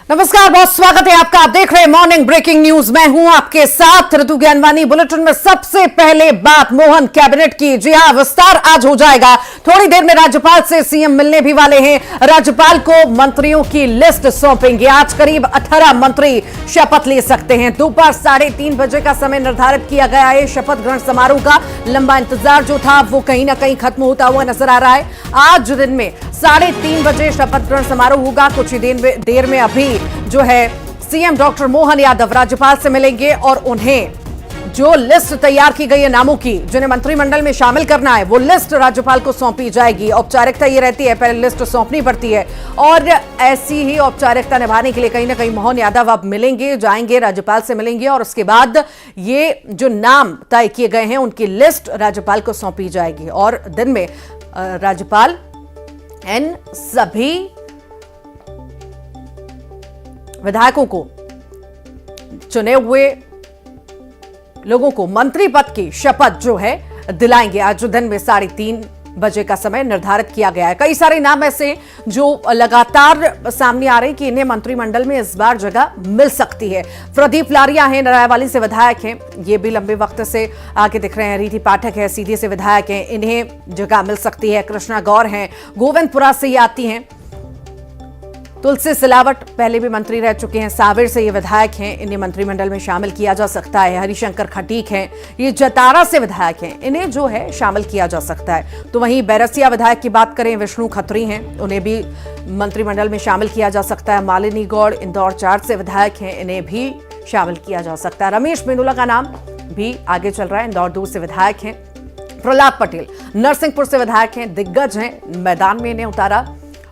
नमस्कार, बहुत स्वागत है आपका। आप देख रहे हैं मॉर्निंग ब्रेकिंग न्यूज। मैं हूं आपके साथ ऋतु ज्ञानवानी। बुलेटिन में सबसे पहले बात मोहन कैबिनेट की। जी हां, विस्तार आज हो जाएगा। थोड़ी देर में राज्यपाल से सीएम मिलने भी वाले हैं। राज्यपाल को मंत्रियों की लिस्ट सौंपेंगे। आज करीब 18 मंत्री शपथ ले सकते हैं। दोपहर 3:30 बजे का समय निर्धारित किया गया है। शपथ ग्रहण समारोह का लंबा इंतजार जो था वो कहीं ना कहीं खत्म होता हुआ नजर आ रहा है। आज दिन में 3:30 बजे शपथ ग्रहण समारोह होगा। कुछ ही देर में अभी जो है सीएम डॉक्टर मोहन यादव राज्यपाल से मिलेंगे और उन्हें जो लिस्ट तैयार की गई है नामों की जिन्हें मंत्रिमंडल में शामिल करना है वो लिस्ट राज्यपाल को सौंपी जाएगी। औपचारिकता ये रहती है, पहले लिस्ट सौंपनी पड़ती है और ऐसी ही औपचारिकता निभाने के लिए कहीं ना कहीं मोहन यादव अब मिलेंगे, जाएंगे, राज्यपाल से मिलेंगे और उसके बाद ये जो नाम तय किए गए हैं उनकी लिस्ट राज्यपाल को सौंपी जाएगी। और दिन में राज्यपाल इन सभी विधायकों को, चुने हुए लोगों को मंत्री पद की शपथ जो है दिलाएंगे। आज दिन में 3:30 बजे का समय निर्धारित किया गया है। कई सारे नाम ऐसे जो लगातार सामने आ रहे हैं कि इन्हें मंत्रिमंडल में इस बार जगह मिल सकती है। प्रदीप लारिया हैं, नरायवाली से विधायक हैं, ये भी लंबे वक्त से आगे दिख रहे हैं। रीति पाठक है, सीधी से विधायक हैं, इन्हें जगह मिल सकती है। कृष्णा गौर हैं, गोविंदपुरा से ये आती हैं। तुलसी सिलावट पहले भी मंत्री रह चुके हैं, सावेर से ये विधायक हैं, इन्हें मंत्रिमंडल में शामिल किया जा सकता है। हरिशंकर खटीक हैं, ये जतारा से विधायक हैं, इन्हें जो है शामिल किया जा सकता है। तो वहीं बैरसिया विधायक की बात करें, विष्णु खत्री हैं, उन्हें भी मंत्रिमंडल में शामिल किया जा सकता है। मालिनी गौड़ इंदौर 4 से विधायक हैं, इन्हें भी शामिल किया जा सकता है। रमेश मेनुला का नाम भी आगे चल रहा है, इंदौर 2 से विधायक हैं। प्रहलाद पटेल नरसिंहपुर से विधायक हैं, दिग्गज हैं, मैदान में इन्हें उतारा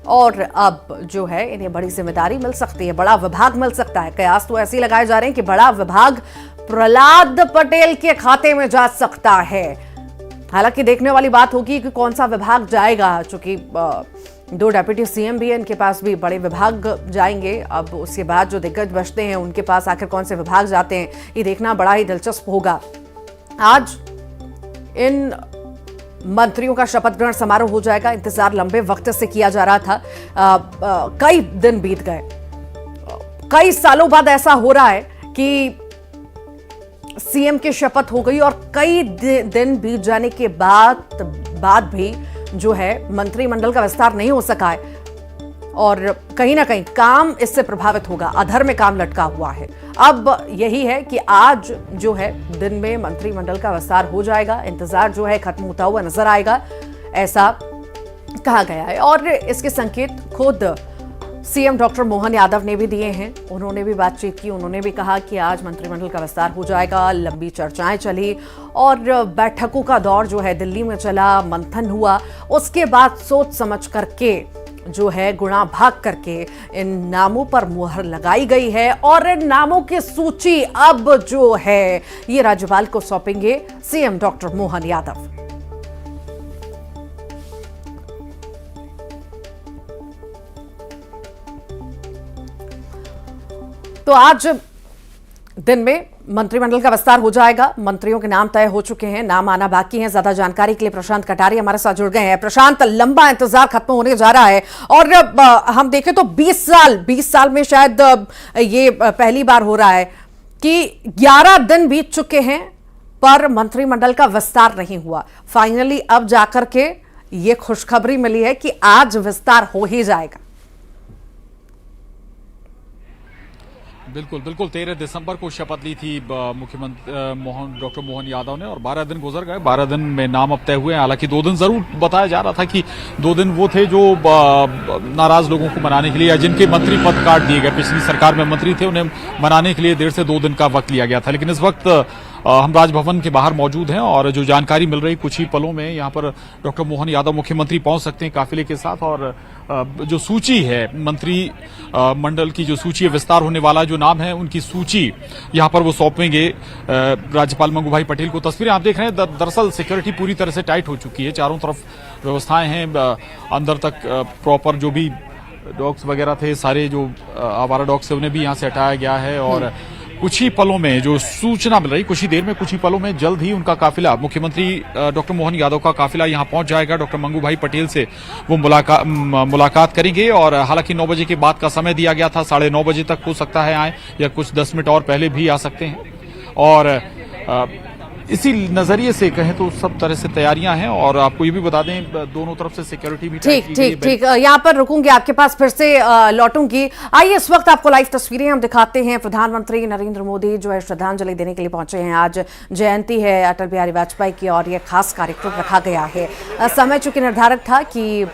और अब जो है इन्हें बड़ी जिम्मेदारी मिल सकती है, बड़ा विभाग मिल सकता है। कयास तो ऐसे लगाए जा रहे हैं कि बड़ा विभाग प्रहलाद पटेल के खाते में जा सकता है। हालांकि देखने वाली बात होगी कि कौन सा विभाग जाएगा, चूंकि 2 डेप्यूटी सीएम भी हैं, इनके पास भी बड़े विभाग जाएंगे। अब उसके बाद जो दिग्गज बचते हैं उनके पास आखिर कौन से विभाग जाते हैं, ये देखना बड़ा ही दिलचस्प होगा। आज इन मंत्रियों का शपथ ग्रहण समारोह हो जाएगा। इंतजार लंबे वक्त से किया जा रहा था। कई दिन बीत गए, कई सालों बाद ऐसा हो रहा है कि सीएम की शपथ हो गई और कई दिन बीत जाने के बाद भी जो है मंत्रिमंडल का विस्तार नहीं हो सका है और कहीं ना कहीं काम इससे प्रभावित होगा। अधर में काम लटका हुआ है। अब यही है कि आज जो है दिन में मंत्रिमंडल का विस्तार हो जाएगा। इंतजार जो है खत्म होता हुआ नजर आएगा, ऐसा कहा गया है और इसके संकेत खुद सीएम डॉक्टर मोहन यादव ने भी दिए हैं। उन्होंने भी बातचीत की, उन्होंने भी कहा कि आज मंत्रिमंडल का विस्तार हो जाएगा। लंबी चर्चाएं चली और बैठकों का दौर जो है दिल्ली में चला, मंथन हुआ। उसके बाद सोच समझ करके जो है गुणा भाग करके इन नामों पर मुहर लगाई गई है और इन नामों की सूची अब जो है ये राज्यपाल को सौंपेंगे सीएम डॉक्टर मोहन यादव। तो आज दिन में मंत्रिमंडल का विस्तार हो जाएगा। मंत्रियों के नाम तय हो चुके हैं, नाम आना बाकी है। ज्यादा जानकारी के लिए प्रशांत कटारिया हमारे साथ जुड़ गए हैं। प्रशांत, लंबा इंतजार खत्म होने जा रहा है और हम देखें तो 20 साल में शायद ये पहली बार हो रहा है कि 11 दिन बीत चुके हैं पर मंत्रिमंडल का विस्तार नहीं हुआ। फाइनली अब जाकर के ये खुशखबरी मिली है कि आज विस्तार हो ही जाएगा। बिल्कुल 13 दिसंबर को शपथ ली थी मुख्यमंत्री डॉक्टर मोहन यादव ने और 12 दिन गुजर गए। 12 दिन में नाम अब तय हुए हैं। हालांकि 2 दिन जरूर बताया जा रहा था कि 2 दिन वो थे जो नाराज लोगों को मनाने के लिए या जिनके मंत्री पद काट दिए गए, पिछली सरकार में मंत्री थे, उन्हें मनाने के लिए 1.5 से 2 दिन का वक्त लिया गया था। लेकिन इस वक्त हम राजभवन के बाहर मौजूद हैं और जो जानकारी मिल रही कुछ ही पलों में यहाँ पर डॉक्टर मोहन यादव मुख्यमंत्री पहुंच सकते हैं काफिले के साथ और जो सूची है मंत्री मंडल की, जो सूची है विस्तार होने वाला जो नाम है उनकी सूची यहाँ पर वो सौंपेंगे राज्यपाल मंगू भाई पटेल को। तस्वीरें आप देख रहे हैं, दरअसल सिक्योरिटी पूरी तरह से टाइट हो चुकी है। चारों तरफ व्यवस्थाएं हैं, अंदर तक प्रॉपर जो भी डॉग्स वगैरह थे, सारे जो आवारा डॉग्स थे उन्हें भी यहाँ से हटाया गया है और कुछ ही पलों में जो सूचना मिल रही, कुछ ही देर में, कुछ ही पलों में जल्द ही उनका काफिला, मुख्यमंत्री डॉक्टर मोहन यादव का काफिला यहां पहुंच जाएगा। डॉक्टर मंगूभाई पटेल से वो मुलाकात करेंगे और हालांकि 9 बजे के बाद का समय दिया गया था, 9:30 बजे तक हो सकता है आए या कुछ 10 मिनट और पहले भी आ सकते हैं। और इसी नजरिए से कहें तो सब तरह से तैयारियां हैं और आपको ये भी बता दें दोनों तरफ से सिक्योरिटी भी ठीक यहाँ पर रुकूंगी, आपके पास फिर से लौटूंगी। आइए इस वक्त आपको लाइव तस्वीरें हम दिखाते हैं। प्रधानमंत्री नरेंद्र मोदी जो है श्रद्धांजलि देने के लिए पहुंचे हैं। आज जयंती है अटल बिहारी वाजपेयी की और यह खास कार्यक्रम रखा गया है। समय चूंकि निर्धारित था कि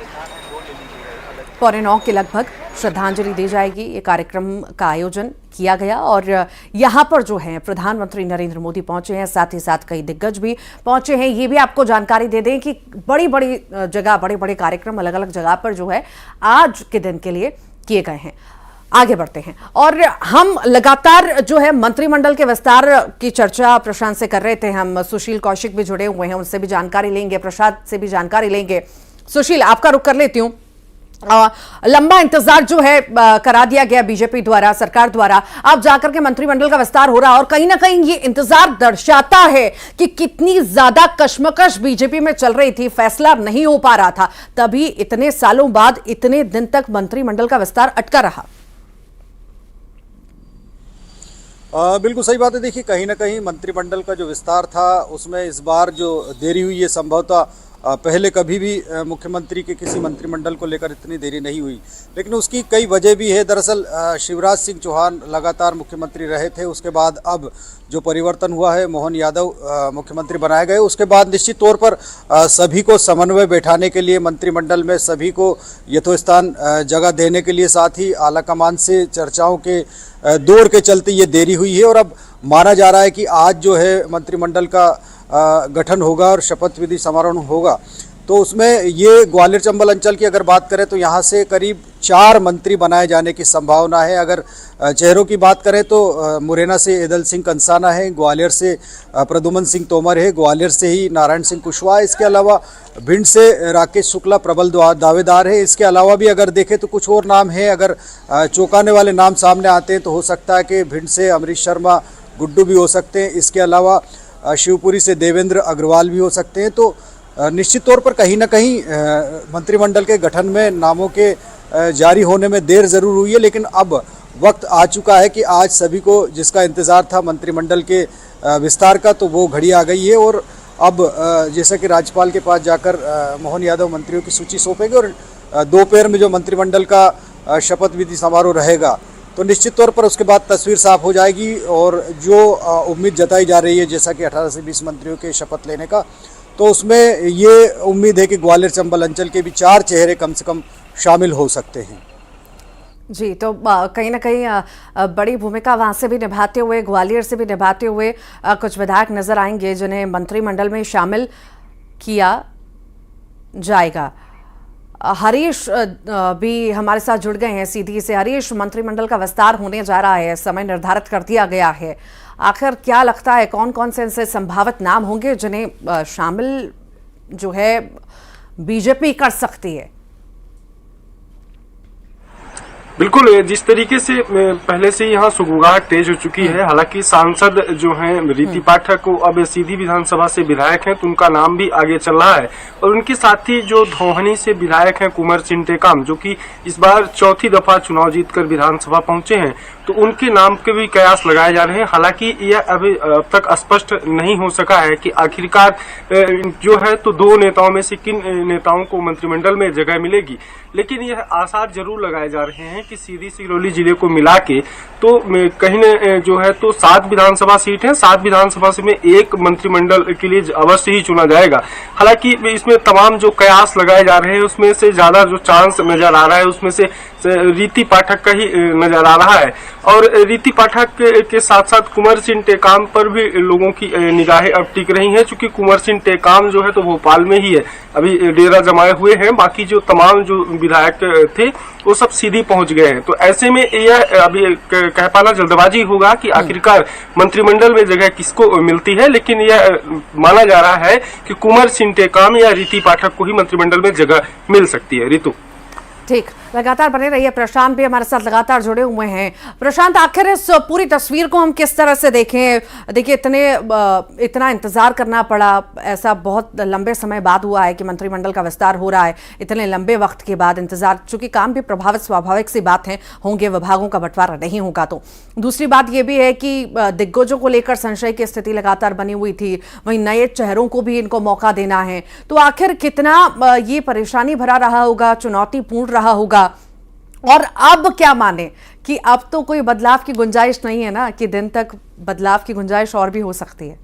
8:45 के लगभग श्रद्धांजलि दी जाएगी, ये कार्यक्रम का आयोजन किया गया और यहाँ पर जो है प्रधानमंत्री नरेंद्र मोदी पहुंचे हैं, साथ ही साथ कई दिग्गज भी पहुंचे हैं। ये भी आपको जानकारी दे दें कि बड़ी बड़ी जगह, बड़े बड़े कार्यक्रम अलग अलग जगह पर जो है आज के दिन के लिए किए गए हैं। आगे बढ़ते हैं और हम लगातार जो है मंत्रिमंडल के विस्तार की चर्चा प्रशांत से कर रहे थे। हम सुशील कौशिक भी जुड़े हुए हैं, उनसे भी जानकारी लेंगे, प्रसाद से भी जानकारी लेंगे। सुशील, आपका रुख कर लेती हूँ। लंबा इंतजार जो है करा दिया गया बीजेपी द्वारा, सरकार द्वारा, अब जाकर के मंत्रिमंडल का विस्तार हो रहा है और कहीं ना कहीं ये इंतजार दर्शाता है कि कितनी ज्यादा कश्मकश बीजेपी में चल रही थी, फैसला नहीं हो पा रहा था, तभी इतने सालों बाद इतने दिन तक मंत्रिमंडल का विस्तार अटका रहा। बिल्कुल सही बात है। देखिए, कहीं ना कहीं मंत्रिमंडल का जो विस्तार था उसमें इस बार जो देरी हुई है, संभवतः पहले कभी भी मुख्यमंत्री के किसी मंत्रिमंडल को लेकर इतनी देरी नहीं हुई, लेकिन उसकी कई वजह भी है। दरअसल शिवराज सिंह चौहान लगातार मुख्यमंत्री रहे थे, उसके बाद अब जो परिवर्तन हुआ है, मोहन यादव मुख्यमंत्री बनाए गए, उसके बाद निश्चित तौर पर सभी को समन्वय बैठाने के लिए मंत्रिमंडल में सभी को यथोस्थान जगह देने के लिए, साथ ही आलाकमान से चर्चाओं के दौर के चलते ये देरी हुई है। और अब माना जा रहा है कि आज जो है मंत्रिमंडल का गठन होगा और शपथ विधि समारोह होगा, तो उसमें ये ग्वालियर चंबल अंचल की अगर बात करें तो यहाँ से करीब 4 मंत्री बनाए जाने की संभावना है। अगर चेहरों की बात करें तो मुरैना से एदल सिंह कंसाना है, ग्वालियर से प्रद्युमन सिंह तोमर है, ग्वालियर से ही नारायण सिंह कुशवाहा, इसके अलावा भिंड से राकेश शुक्ला प्रबल दावेदार है। इसके अलावा भी अगर देखें तो कुछ और नाम है, अगर चौंकाने वाले नाम सामने आते हैं तो हो सकता है कि भिंड से अमरीश शर्मा गुड्डू भी हो सकते हैं, इसके अलावा शिवपुरी से देवेंद्र अग्रवाल भी हो सकते हैं। तो निश्चित तौर पर कहीं ना कहीं मंत्रिमंडल के गठन में नामों के जारी होने में देर ज़रूर हुई है, लेकिन अब वक्त आ चुका है कि आज सभी को जिसका इंतज़ार था मंत्रिमंडल के विस्तार का, तो वो घड़ी आ गई है। और अब जैसा कि राज्यपाल के पास जाकर मोहन यादव मंत्रियों की सूची सौंपेंगे और दोपहर में जो मंत्रिमंडल का शपथ विधि समारोह रहेगा, तो निश्चित तौर पर उसके बाद तस्वीर साफ हो जाएगी। और जो उम्मीद जताई जा रही है जैसा कि 18 से 20 मंत्रियों के शपथ लेने का, तो उसमें ये उम्मीद है कि ग्वालियर चंबल अंचल के भी 4 चेहरे कम से कम शामिल हो सकते हैं। जी, तो कहीं ना कहीं बड़ी भूमिका वहां से भी निभाते हुए, ग्वालियर से भी निभाते हुए कुछ विधायक नजर आएंगे जिन्हें मंत्रिमंडल में शामिल किया जाएगा। हरीश भी हमारे साथ जुड़ गए हैं सीधी से। हरीश, मंत्रिमंडल का विस्तार होने जा रहा है, समय निर्धारित कर दिया गया है, आखिर क्या लगता है कौन कौन से इनसे संभावित नाम होंगे जिन्हें शामिल जो है बीजेपी कर सकती है? बिल्कुल, जिस तरीके से पहले से यहाँ सुगबुगाहट तेज हो चुकी है, हालांकि सांसद जो हैं रीति पाठक को अब सीधी विधानसभा से विधायक हैं, तो उनका नाम भी आगे चल रहा है। और उनके साथ ही जो धोहनी से विधायक हैं कुंवर सिंह टेकाम, जो कि इस बार 4थी दफा चुनाव जीतकर विधानसभा पहुंचे हैं, तो उनके नाम के भी कयास लगाए जा रहे हैं। हालांकि यह अभी अब तक स्पष्ट नहीं हो सका है कि आखिरकार जो है तो 2 नेताओं में से किन नेताओं को मंत्रिमंडल में जगह मिलेगी, लेकिन यह आसार जरूर लगाए जा रहे हैं कि सीधी सिंगरौली जिले को मिला के तो कहीं न जो है तो 7 विधानसभा सीट है, 7 विधानसभा से में 1 मंत्रिमंडल के लिए अवश्य ही चुना जाएगा। हालांकि इसमें तमाम जो कयास लगाए जा रहे हैं उसमें से ज्यादा जो चांस नजर आ रहा है उसमें से रीति पाठक का ही नजर आ रहा है। और रीति पाठक के साथ साथ कुंवर सिंह टेकाम पर भी लोगों की निगाहें अब टिक रही हैं, क्योंकि कुंवर सिंह टेकाम जो है तो भोपाल में ही है, अभी डेरा जमाए हुए हैं। बाकी जो तमाम जो विधायक थे वो सब सीधी पहुंच गए हैं। तो ऐसे में यह अभी कह पाना जल्दबाजी होगा कि आखिरकार मंत्रिमंडल में जगह किसको मिलती है, लेकिन यह माना जा रहा है कि कुंवर सिंह टेकाम या रीति पाठक को ही मंत्रिमंडल में जगह मिल सकती है। ऋतु, ठीक, लगातार बने रहिए। प्रशांत भी हमारे साथ लगातार जुड़े हुए हैं। प्रशांत, आखिर इस पूरी तस्वीर को हम किस तरह से देखें? देखिए, इतना इंतजार करना पड़ा, ऐसा बहुत लंबे समय बाद हुआ है कि मंत्रिमंडल का विस्तार हो रहा है। इतने लंबे वक्त के बाद इंतजार, चूंकि काम भी प्रभावित, स्वाभाविक सी बात है, होंगे, विभागों का बंटवारा नहीं होगा। तो दूसरी बात यह भी है कि दिग्गजों को लेकर संशय की स्थिति लगातार बनी हुई थी, वहीं नए चेहरों को भी इनको मौका देना है। तो आखिर कितना ये परेशानी भरा रहा होगा, चुनौतीपूर्ण रहा होगा? और अब क्या माने कि अब तो कोई बदलाव की गुंजाइश नहीं है ना, कि दिन तक बदलाव की गुंजाइश और भी हो सकती है?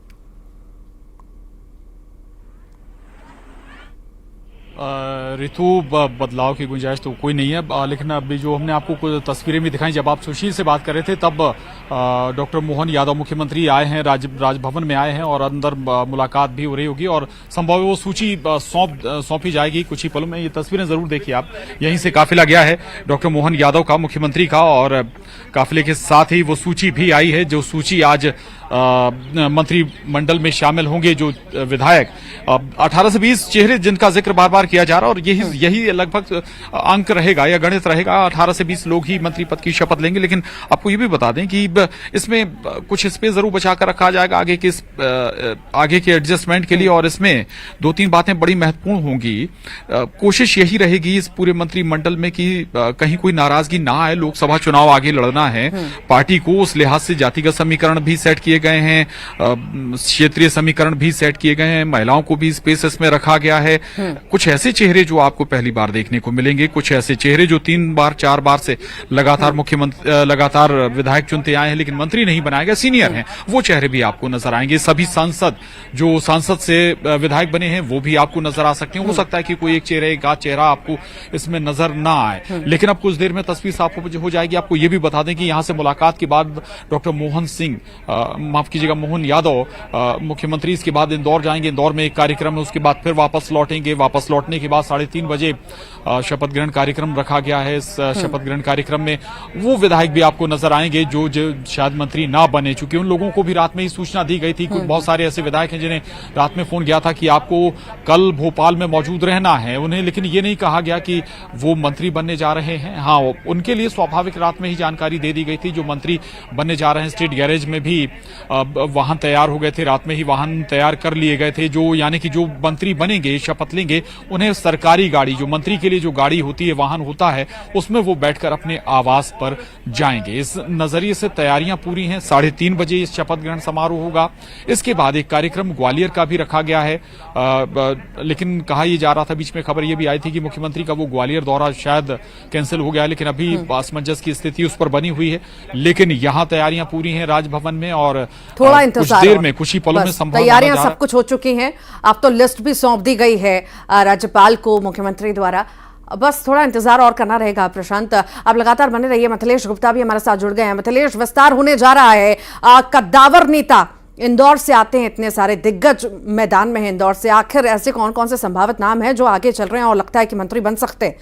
ऋतु, बदलाव की गुंजाइश तो कोई नहीं है, लेकिन अभी जो हमने आपको कुछ तस्वीरें भी दिखाई, जब आप सुशील से बात कर रहे थे तब डॉक्टर मोहन यादव मुख्यमंत्री आए हैं, राजभवन में आए हैं और अंदर मुलाकात भी हो रही होगी और संभव है वो सूची सौंपी जाएगी कुछ ही पलों में। ये तस्वीरें जरूर देखिए आप, यहीं से काफिला गया है डॉक्टर मोहन यादव का, मुख्यमंत्री का, और काफिले के साथ ही वो सूची भी आई है, जो सूची आज मंत्रिमंडल में शामिल होंगे जो विधायक 18 से 20 चेहरे जिनका जिक्र बार बार किया जा रहा है, और यही लगभग अंक रहेगा या गणित रहेगा। 18 से 20 लोग ही मंत्री पद की शपथ लेंगे। लेकिन आपको ये भी बता दें कि इसमें कुछ स्पेस जरूर बचाकर रखा जाएगा आगे के एडजस्टमेंट के लिए, और इसमें 2-3 बातें बड़ी महत्वपूर्ण होंगी। कोशिश यही रहेगी इस पूरे मंत्रिमंडल में कि कहीं कोई नाराजगी ना आए। लोकसभा चुनाव आगे लड़ना है पार्टी को, उस लिहाज से जातिगत समीकरण भी सेट किए गए हैं, क्षेत्रीय समीकरण भी सेट किए गए हैं, महिलाओं को भी स्पेस में रखा गया है। कुछ ऐसे चेहरे जो आपको पहली बार देखने को मिलेंगे, कुछ ऐसे चेहरे जो 3 बार 4 बार से लगातार विधायक चुनते आए हैं लेकिन मंत्री नहीं बनाए गए, सीनियर हैं, वो चेहरे भी आपको नजर आएंगे। सभी सांसद से विधायक बने हैं वो भी आपको नजर आ सकते हैं। हो सकता है कि कोई एक आध चेहरा आपको इसमें नजर ना आए, लेकिन अब कुछ देर में तस्वीर साफ हो जाएगी। आपको ये भी बता दें कि यहां से मुलाकात के बाद डॉक्टर मोहन यादव मुख्यमंत्री इसके बाद इंदौर जाएंगे, इंदौर में एक कार्यक्रम है, उसके बाद फिर वापस लौटेंगे। वापस लौटने के बाद 3:30 बजे शपथ ग्रहण कार्यक्रम रखा गया है। इस शपथ ग्रहण कार्यक्रम में वो विधायक भी आपको नजर आएंगे जो शायद मंत्री ना बने, चूंकि उन लोगों को भी रात में ही सूचना दी गई थी। बहुत सारे ऐसे विधायक हैं जिन्हें रात में फोन गया था कि आपको कल भोपाल में मौजूद रहना है उन्हें, लेकिन ये नहीं कहा गया कि वो मंत्री बनने जा रहे हैं। हाँ, उनके लिए स्वाभाविक रात में ही जानकारी दे दी गई थी। जो मंत्री बनने जा रहे हैं, स्टेट गैरेज में भी वाहन तैयार हो गए थे, रात में ही वाहन तैयार कर लिए गए थे। यानी कि जो मंत्री बनेंगे, शपथ लेंगे, उन्हें सरकारी गाड़ी, जो मंत्री के लिए जो गाड़ी होती है, वाहन होता है, उसमें वो बैठकर अपने आवास पर जाएंगे। इस नजरिए से तैयारियां पूरी हैं। 3:30 बजे इस शपथ ग्रहण समारोह होगा। इसके बाद एक कार्यक्रम ग्वालियर का भी रखा गया है, लेकिन कहा यह जा रहा था, बीच में खबर यह भी आई थी कि मुख्यमंत्री का वो ग्वालियर दौरा शायद कैंसिल हो गया, लेकिन अभी असमंजस की स्थिति उस पर बनी हुई है। लेकिन यहां तैयारियां पूरी हैं राजभवन में, और थोड़ा कुछ देर में, कुछ ही पलों में संभव तैयारियां सब कुछ हो चुकी हैं। अब तो लिस्ट भी सौंप दी गई है राज्यपाल को मुख्यमंत्री द्वारा, बस थोड़ा इंतजार और करना रहेगा। प्रशांत, अब लगातार बने रहिए। मिथिलेश गुप्ता भी हमारे साथ जुड़ गए हैं। मिथिलेश, विस्तार होने जा रहा है, कद्दावर नेता इंदौर से आते हैं, इतने सारे दिग्गज मैदान में हैं इंदौर से, आखिर ऐसे कौन कौन से संभावित नाम हैं जो आगे चल रहे हैं और लगता है कि मंत्री बन सकते हैं?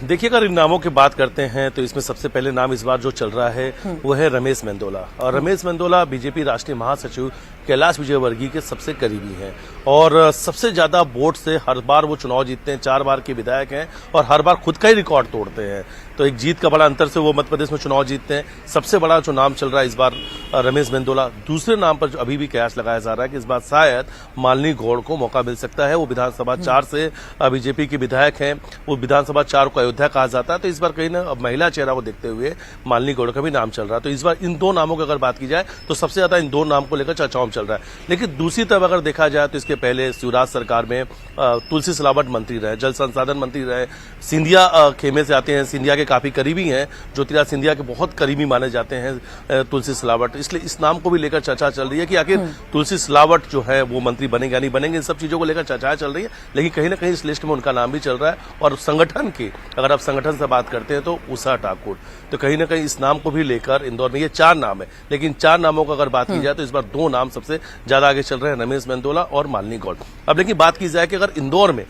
देखिए, अगर इन नामों की बात करते हैं तो इसमें सबसे पहले नाम इस बार जो चल रहा है वो है रमेश मेंदोला। और रमेश मेंदोला बीजेपी राष्ट्रीय महासचिव कैलाश विजयवर्गीय के सबसे करीबी हैं और सबसे ज्यादा वोट से हर बार वो चुनाव जीतते हैं। 4 बार के विधायक हैं और हर बार खुद का ही रिकॉर्ड तोड़ते हैं, तो एक जीत का बड़ा अंतर से वो मध्य प्रदेश में चुनाव जीतते हैं। सबसे बड़ा जो नाम चल रहा है इस बार रमेश मेंदोला। दूसरे नाम पर जो अभी भी कयास लगाया जा रहा है कि इस बार शायद मालिनी गौड़ को मौका मिल सकता है। वो विधानसभा 4 से बीजेपी के विधायक हैं, वो विधानसभा 4 को अयोध्या कहा जाता है, तो इस बार कहीं ना महिला चेहरा को देखते हुए मालिनी गौड़ का भी नाम चल रहा है। तो इस बार इन 2 नामों की अगर बात की जाए तो सबसे ज्यादा इन 2 नाम को लेकर चर्चाओं चल रहा है। लेकिन दूसरी तरफ अगर देखा जाए तो इसके पहले शिवराज सरकार में तुलसी सिलावट मंत्री रहे, जल संसाधन मंत्री रहे, सिंधिया खेमे से आते हैं, सिंधिया के काफी करीबी हैं, ज्योतिराज सिंधिया के बहुत करीबी माने जाते हैं तुलसी सिलावट। इसलिए इस नाम को भी लेकर चर्चा चल रही है कि आखिर तुलसी सिलावट जो है वो मंत्री बनेंगे या नहीं बनेंगे, इन सब चीजों को लेकर चर्चा चल रही है। लेकिन कहीं ना कहीं इस लिस्ट में उनका नाम भी चल रहा है। और संगठन की अगर आप संगठन से बात करते हैं तो उषा ठाकुर, तो कहीं ना कहीं इस नाम को भी लेकर इंदौर में ये 4 नाम है। लेकिन 4 नामों को अगर बात की जाए तो इस बार 2 नाम सबसे ज्यादा आगे चल रहे हैं, रमेश मेंदोला और मालिनी गौड़। अब लेकिन बात की जाए कि अगर इंदौर में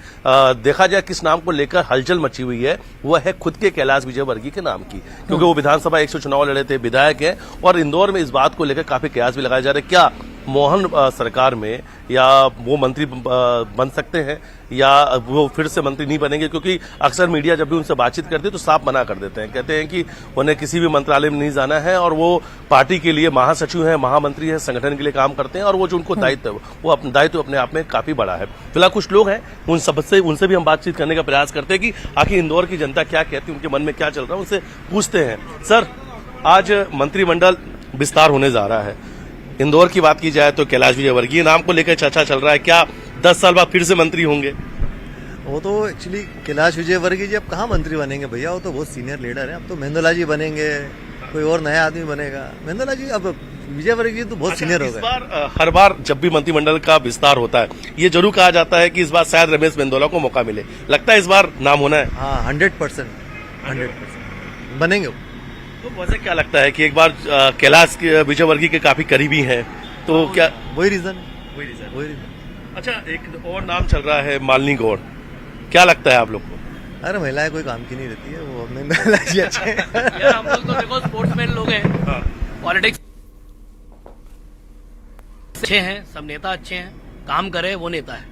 देखा जाए किस नाम को लेकर हलचल मची हुई है, वह है खुद के कैलाश विजयवर्गीय के नाम की, क्योंकि वो विधानसभा 100 चुनाव लड़े थे, विधायक है। और इंदौर में इस बात को लेकर काफी कयास भी लगाए जा रहे हैं, क्या मोहन सरकार में या वो मंत्री बन सकते हैं या वो फिर से मंत्री नहीं बनेंगे, क्योंकि अक्सर मीडिया जब भी उनसे बातचीत करती है तो साफ मना कर देते हैं, कहते हैं कि उन्हें किसी भी मंत्रालय में नहीं जाना है और वो पार्टी के लिए महासचिव हैं, महामंत्री हैं, संगठन के लिए काम करते हैं और वो जो उनको दायित्व है वो अपना दायित्व अपने आप में काफी बड़ा है। फिलहाल कुछ लोग हैं उनसे भी हम बातचीत करने का प्रयास करते हैं कि आखिर इंदौर की जनता क्या कहती है, उनके मन में क्या चल रहा है, उनसे पूछते हैं। सर, आज मंत्रिमंडल विस्तार होने जा रहा है, इंदौर की बात की जाए तो कैलाश विजयवर्गीय नाम को लेकर चर्चा चल रहा है, क्या 10 साल बाद फिर से मंत्री होंगे? वो तो एक्चुअली कैलाश विजयवर्गीय जी अब कहाँ मंत्री बनेंगे भैया, वो तो बहुत सीनियर लीडर है। अब तो मेंदोला जी बनेंगे, कोई और नया आदमी बनेगा। मेंदोला जी अब विजयवर्गीय तो बहुत सीनियर हो गए। इस बार हर बार जब भी मंत्रिमंडल का विस्तार होता है ये जरूर कहा जाता है कि इस बार शायद रमेश मेंदोला को मौका मिले, लगता है इस बार नाम होना है? हाँ, 100% बनेंगे वो। तो वैसे क्या लगता है कि एक बार कैलाश विजयवर्गीय के काफी करीबी हैं, तो क्या वही रीजन है, वही रीजन। अच्छा, एक और नाम चल रहा है मालिनी गौड़, क्या लगता है आप लोग को? अरे महिलाएं कोई काम की नहीं रहती है, वो मेंदोला जी अच्छे हैं। यार हम लोग तो देखो स्पोर्ट्समैन लोग हैं, पॉलिटिक्स अच्छे हैं, सब नेता अच्छे हैं, काम करे वो नेता है।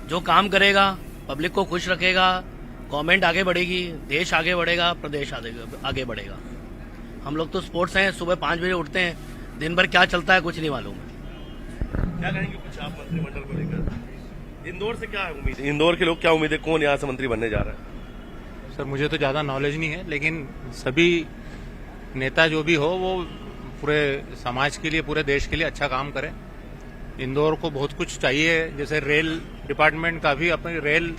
जो काम करेगा, पब्लिक को खुश रखेगा, गवर्नमेंट आगे बढ़ेगी, देश आगे बढ़ेगा, प्रदेश आगे बढ़ेगा। हम लोग तो स्पोर्ट्स हैं, सुबह 5 बजे उठते हैं, दिन भर क्या चलता है कुछ नहीं मालूम। क्या कहेंगे कुछ आप मंत्रिमंडल को लेकर? इंदौर से क्या है उम्मीद? इंदौर के लोग क्या उम्मीद है, कौन यहाँ से मंत्री बनने जा रहा है? सर, मुझे तो ज्यादा नॉलेज नहीं है, लेकिन सभी नेता जो भी हो वो पूरे समाज के लिए, पूरे देश के लिए अच्छा काम करे। इंदौर को बहुत कुछ चाहिए, जैसे रेल डिपार्टमेंट का भी, अपनी रेल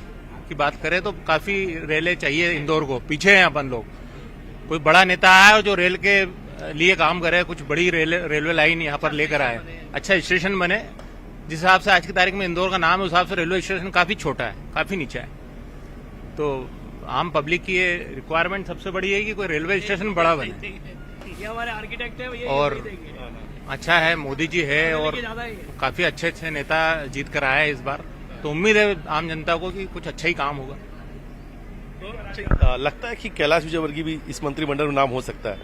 की बात करें तो काफी रेलें चाहिए इंदौर को, पीछे हैं अपन लोग। कोई बड़ा नेता आया जो रेल के लिए काम करे, कुछ बड़ी रेलवे लाइन यहाँ पर लेकर आए, अच्छा स्टेशन बने। जिस हिसाब से आज की तारीख में इंदौर का नाम है, उस हिसाब से रेलवे स्टेशन काफी छोटा है, काफी नीचा है। तो आम पब्लिक की ये रिक्वायरमेंट सबसे बड़ी है कि कोई रेलवे स्टेशन बड़ा बने। ये हमारे आर्किटेक्ट है, और अच्छा है, मोदी जी है और काफी अच्छे अच्छे नेता जीत कर आए इस बार, तो उम्मीद है आम जनता को कि कुछ अच्छा ही काम होगा। तो लगता है कि कैलाश विजयवर्गीय भी इस मंत्रिमंडल में नाम हो सकता है?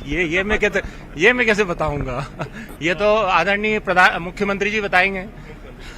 ये मैं कैसे बताऊंगा? ये तो आदरणीय मुख्यमंत्री जी बताएंगे।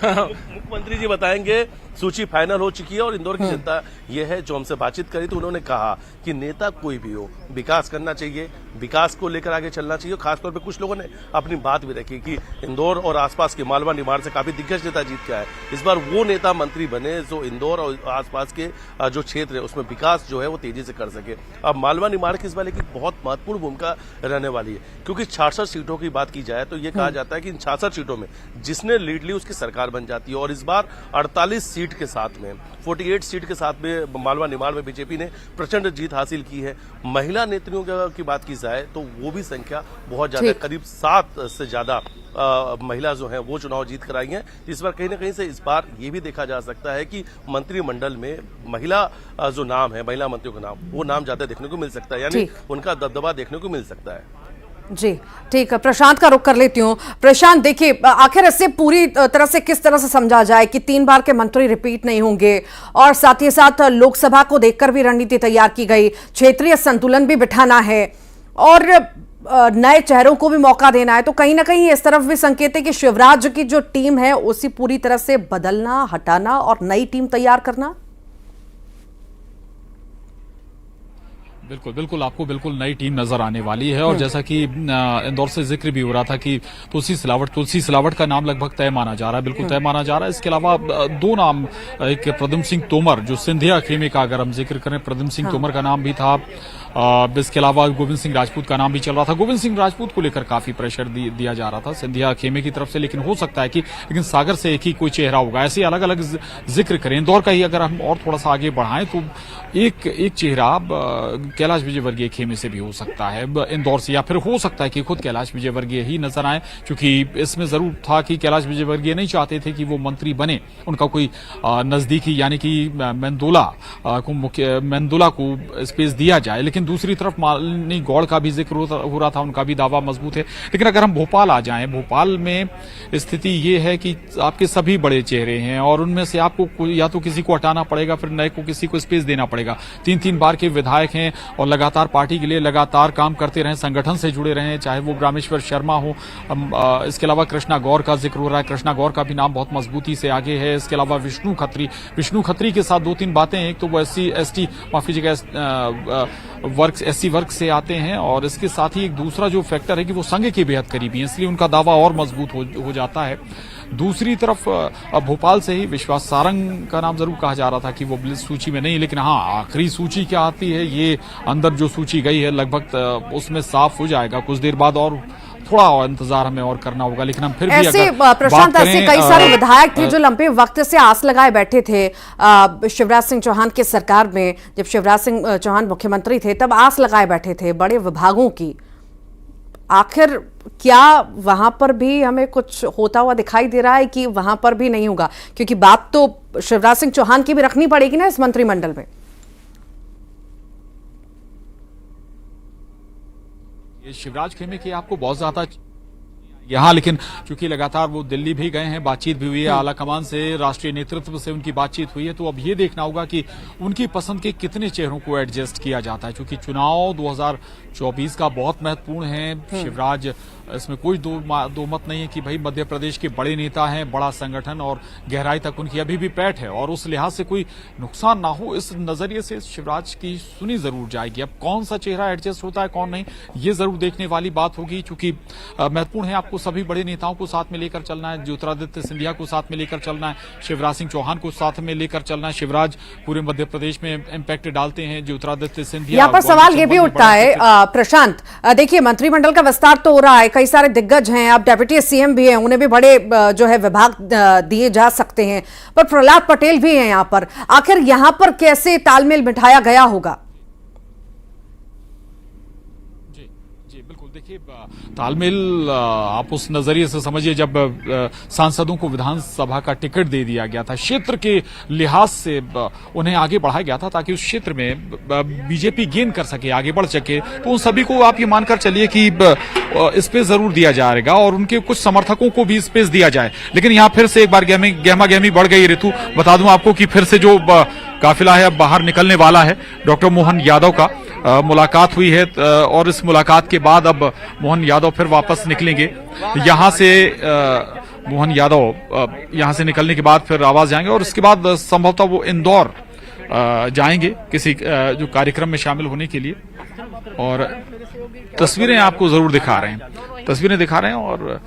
मुख्यमंत्री जी बताएंगे। सूची फाइनल हो चुकी है और इंदौर की जनता ये है जो हमसे बातचीत करी तो उन्होंने कहा कि नेता कोई भी हो, विकास करना चाहिए, विकास को लेकर आगे चलना चाहिए। खासतौर पे कुछ लोगों ने अपनी बात भी रखी कि इंदौर और आसपास के मालवा निमाड़ से काफी दिग्गज नेता जीत के आए, इस बार वो नेता मंत्री बने जो इंदौर और आसपास के जो क्षेत्र है उसमें विकास जो है वो तेजी से कर सके। अब मालवा निमाड़ की इस बार एक बहुत महत्वपूर्ण भूमिका रहने वाली है, क्योंकि 66 सीटों की बात की जाए तो ये कहा जाता है कि इन 66 सीटों में जिसने लीड ली उसकी सरकार बन जाती है। और इस बार 48 सीट के साथ में 48 सीट के साथ में मालवा निमाड़ में बीजेपी ने प्रचंड जीत हासिल की है। महिला नेत्रियों की बात की जाए तो वो भी संख्या बहुत ज्यादा, करीब 7 से ज्यादा महिला जो हैं वो चुनाव जीत कर आई हैं। इस बार कहीं ना कहीं से इस बार ये भी देखा जा सकता है कि मंत्रिमंडल में महिला जो नाम है, महिला मंत्रियों का नाम, वो नाम ज्यादा देखने को मिल सकता है, यानी उनका दबदबा देखने को मिल सकता है। जी ठीक है, प्रशांत का रुख कर लेती हूँ। प्रशांत, देखिए आखिर इससे पूरी तरह से किस तरह से समझा जाए कि 3 बार के मंत्री रिपीट नहीं होंगे, और साथ ही साथ लोकसभा को देखकर भी रणनीति तैयार की गई, क्षेत्रीय संतुलन भी बिठाना है और नए चेहरों को भी मौका देना है, तो कहीं ना कहीं इस तरफ भी संकेत है कि शिवराज की जो टीम है उसी पूरी तरह से बदलना, हटाना और नई टीम तैयार करना। बिल्कुल बिल्कुल, आपको बिल्कुल नई टीम नजर आने वाली है। और जैसा कि इंदौर से जिक्र भी हो रहा था कि तुलसी सिलावट का नाम लगभग तय माना जा रहा है, बिल्कुल तय माना जा रहा है। इसके अलावा 2 नाम, एक प्रद्युम्न सिंह तोमर जो सिंधिया खेमे का अगर हम जिक्र करें, प्रद्युम्न सिंह तोमर का नाम भी था। इसके अलावा गोविंद सिंह राजपूत का नाम भी चल रहा था। गोविंद सिंह राजपूत को लेकर काफी प्रेशर दिया जा रहा था सिंधिया खेमे की तरफ से, लेकिन हो सकता है कि सागर से एक ही कोई चेहरा होगा। ऐसे अलग अलग जिक्र करें, इंदौर का ही अगर हम और थोड़ा सा आगे बढ़ाएं तो एक चेहरा कैलाश विजयवर्गीय खेमे से भी हो सकता है इंदौर से, या फिर हो सकता है कि खुद कैलाश विजयवर्गीय ही नजर आए, क्योंकि इसमें जरूर था कि कैलाश विजयवर्गीय नहीं चाहते थे कि वो मंत्री बने, उनका कोई नजदीकी यानी कि मेंदोला को स्पेस दिया जाए। लेकिन दूसरी तरफ मालिनी गौड़ का भी जिक्र हो रहा था, उनका भी दावा मजबूत है। लेकिन अगर हम भोपाल आ जाएं, भोपाल में स्थिति ये है कि आपके सभी बड़े चेहरे हैं और उनमें से आपको या तो किसी को हटाना पड़ेगा, फिर नए को किसी को स्पेस देना पड़ेगा। जाएगा। 3-3 बार के विधायक हैं और लगातार पार्टी के लिए लगातार काम करते रहे, संगठन से जुड़े रहे, चाहे वो रामेश्वर शर्मा हो, इसके अलावा कृष्णा गौर का जिक्र हो रहा है, कृष्णा गौर का भी नाम बहुत मजबूती से आगे है। इसके अलावा विष्णु खत्री के साथ 2-3 बातें हैं। एक तो वो SC वर्ग से आते हैं और इसके साथ ही एक दूसरा जो फैक्टर है कि वो संघ के बेहद करीबी हैं, इसलिए उनका दावा और मजबूत हो जाता है। दूसरी तरफ भोपाल से ही विश्वास सारंग का नाम जरूर कहा जा रहा था कि वो सूची में नहीं, लेकिन हाँ, आखिरी सूची क्या आती है ये अंदर जो सूची गई है लगभग उसमें साफ हो जाएगा कुछ देर बाद, और थोड़ा और इंतजार हमें और करना होगा। लेकिन हम फिर भी ऐसे प्रशांत, ऐसे कई सारे विधायक थे जो लंबे वक्त से आस लगाए बैठे थे शिवराज सिंह चौहान की सरकार में, जब शिवराज सिंह चौहान मुख्यमंत्री थे तब आस लगाए बैठे थे बड़े विभागों की। आखिर क्या वहां पर भी हमें कुछ होता हुआ दिखाई दे रहा है कि वहां पर भी नहीं होगा? क्योंकि बात तो शिवराज सिंह चौहान की भी रखनी पड़ेगी ना इस मंत्रिमंडल में। ये शिवराज खेमे की आपको बहुत ज्यादा यहाँ, लेकिन चूंकि लगातार वो दिल्ली भी गए हैं, बातचीत भी हुई है आला कमान से, राष्ट्रीय नेतृत्व से उनकी बातचीत हुई है, तो अब ये देखना होगा कि उनकी पसंद के कितने चेहरों को एडजस्ट किया जाता है। क्योंकि चुनाव 2024 का बहुत महत्वपूर्ण है। शिवराज, इसमें कोई दो मत नहीं है कि भाई मध्य प्रदेश के बड़े नेता हैं, बड़ा संगठन और गहराई तक उनकी अभी भी पैठ है और उस लिहाज से कोई नुकसान ना हो, इस नजरिए से शिवराज की सुनी जरूर जाएगी। अब कौन सा चेहरा एडजस्ट होता है कौन नहीं, ये जरूर देखने वाली बात होगी। चूंकि महत्वपूर्ण है, आपको सभी बड़े नेताओं को साथ में लेकर चलना है, ज्योतिरादित्य सिंधिया को साथ में लेकर चलना है, शिवराज सिंह चौहान को साथ में लेकर चलना है। शिवराज पूरे मध्य प्रदेश में इम्पैक्ट डालते हैं, ज्योतिरादित्य सिंधिया। यहाँ पर सवाल ये भी उठता है प्रशांत, देखिए मंत्रिमंडल का विस्तार तो हो रहा है, कई सारे दिग्गज हैं, अब डेप्यूटी CM भी हैं, उन्हें भी बड़े जो है विभाग दिए जा सकते हैं, पर प्रहलाद पटेल भी हैं यहाँ पर। आखिर यहाँ पर कैसे तालमेल बिठाया गया होगा? जी बिल्कुल, देखिए तालमेल आप उस नजरिए से समझिए जब सांसदों को विधानसभा का टिकट दे दिया गया था, क्षेत्र के लिहाज से उन्हें आगे बढ़ाया गया था ताकि उस क्षेत्र में बीजेपी गेन कर सके, आगे बढ़ सके। तो उन सभी को आप ये मानकर चलिए कि स्पेस जरूर दिया जाएगा और उनके कुछ समर्थकों को भी स्पेस दिया जाए। लेकिन यहाँ फिर से एक बार गहमा गहमी बढ़ गई ऋतु। बता दूं आपको कि फिर से जो काफिला है अब बाहर निकलने वाला है। डॉक्टर मोहन यादव का मुलाकात हुई है और इस मुलाकात के बाद अब मोहन यादव फिर वापस निकलेंगे यहाँ से। मोहन यादव यहाँ से निकलने के बाद फिर आवास जाएंगे और उसके बाद संभवतः वो इंदौर जाएंगे किसी जो कार्यक्रम में शामिल होने के लिए। और तस्वीरें आपको जरूर दिखा रहे हैं और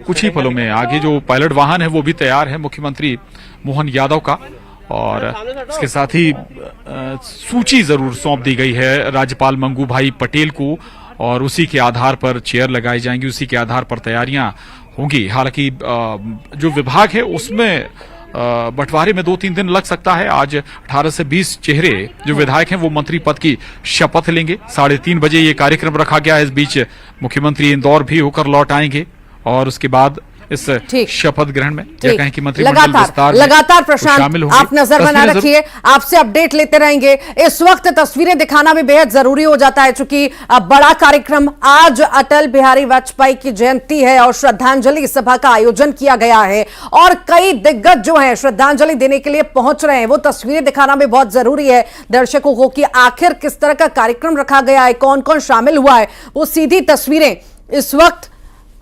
कुछ ही पलों में आगे जो पायलट वाहन है वो भी तैयार है मुख्यमंत्री मोहन यादव का। और इसके साथ ही सूची जरूर सौंप दी गई है राज्यपाल मंगू भाई पटेल को और उसी के आधार पर चेयर लगाई जाएंगी, उसी के आधार पर तैयारियां होंगी। हालांकि जो विभाग है उसमें बंटवारे में 2-3 दिन लग सकता है। आज 18 से 20 चेहरे जो विधायक हैं वो मंत्री पद की शपथ लेंगे। 3:30 बजे ये कार्यक्रम रखा गया है। इस बीच मुख्यमंत्री इंदौर भी होकर लौट आएंगे और उसके बाद इस शपथ ग्रहण में या कहें कि मंत्रिमंडल विस्तार में लगातार प्रशांत आप नजर बना रखिए, आपसे अपडेट लेते रहेंगे। इस वक्त तस्वीरें दिखाना भी बेहद जरूरी हो जाता है क्योंकि बड़ा कार्यक्रम, आज अटल बिहारी वाजपेयी की जयंती है और श्रद्धांजलि सभा का आयोजन किया गया है और कई दिग्गज जो हैं श्रद्धांजलि देने के लिए पहुंच रहे हैं। वो तस्वीरें दिखाना भी बहुत जरूरी है दर्शकों को कि आखिर किस तरह का कार्यक्रम रखा गया है, कौन कौन शामिल हुआ है। वो सीधी तस्वीरें इस वक्त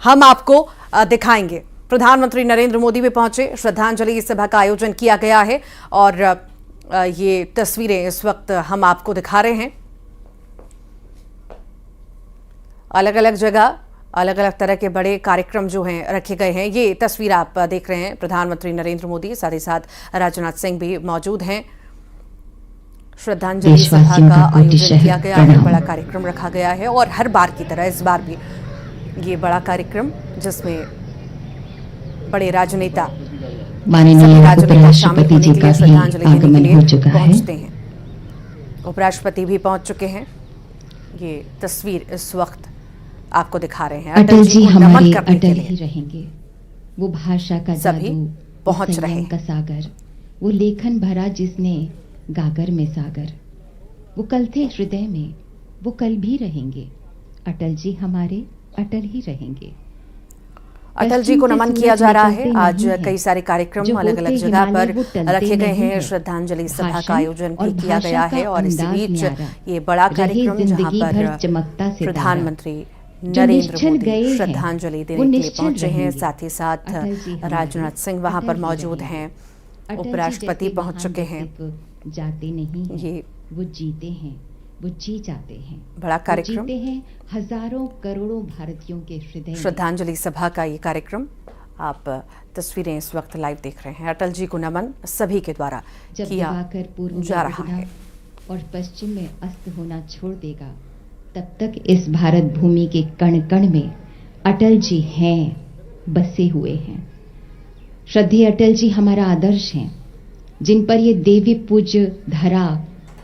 हम आपको दिखाएंगे। प्रधानमंत्री नरेंद्र मोदी भी पहुंचे, श्रद्धांजलि सभा का आयोजन किया गया है और ये तस्वीरें इस वक्त हम आपको दिखा रहे हैं। अलग अलग जगह अलग अलग तरह के बड़े कार्यक्रम जो हैं रखे गए हैं। ये तस्वीर आप देख रहे हैं प्रधानमंत्री नरेंद्र मोदी, साथ ही साथ राजनाथ सिंह भी मौजूद हैं। श्रद्धांजलि सभा का आयोजन किया गया है, बड़ा कार्यक्रम रखा गया है और हर बार की तरह इस बार भी ये बड़ा कार्यक्रम जिसमें बड़े राजनेता उपराष्ट्रपति जी का भी आगमन हो चुका है। उपराष्ट्रपति भी पहुंच चुके हैं। ये तस्वीर इस वक्त आपको दिखा रहे हैं। अटल जी हमारे अटल ही रहेंगे। वो भाषा का सभी पहुंच रहे का सागर, वो लेखन भरा जिसने गागर में सागर, वो कल थे हृदय में, वो कल भी रहेंगे। अटल जी हमारे अटल ही रहेंगे। अटल जी को नमन किया जा रहा है। आज कई सारे कार्यक्रम अलग अलग जगह पर रखे गए हैं। श्रद्धांजलि सभा का आयोजन भी किया गया है और इसी बीच ये बड़ा कार्यक्रम जहां पर प्रधानमंत्री नरेंद्र मोदी श्रद्धांजलि देने के लिए पहुंचे हैं। साथ ही साथ राजनाथ सिंह वहां पर मौजूद हैं, उपराष्ट्रपति पहुंच चुके हैं। जाते नहीं हैं, ये वो जीते हैं, वो जी जाते हैं, बड़ा कार्यक्रम, जीते हैं हजारों करोड़ों भारतीयों के हृदय में। श्रद्धांजलि सभा का ये कार्यक्रम आप तस्वीरें इस वक्त लाइव देख रहे हैं। अटल जी को नमन सभी के द्वारा जब किया दिवाकर पूर्व में जा रहा उगना है। और पश्चिम में अस्त होना छोड़ देगा, तब तक इस भारत भूमि के कण कण में अटल जी हैं, बसे हुए हैं। श्रद्धेय अटल जी हमारा आदर्श हैं, जिन पर ये देवी पूज्य धरा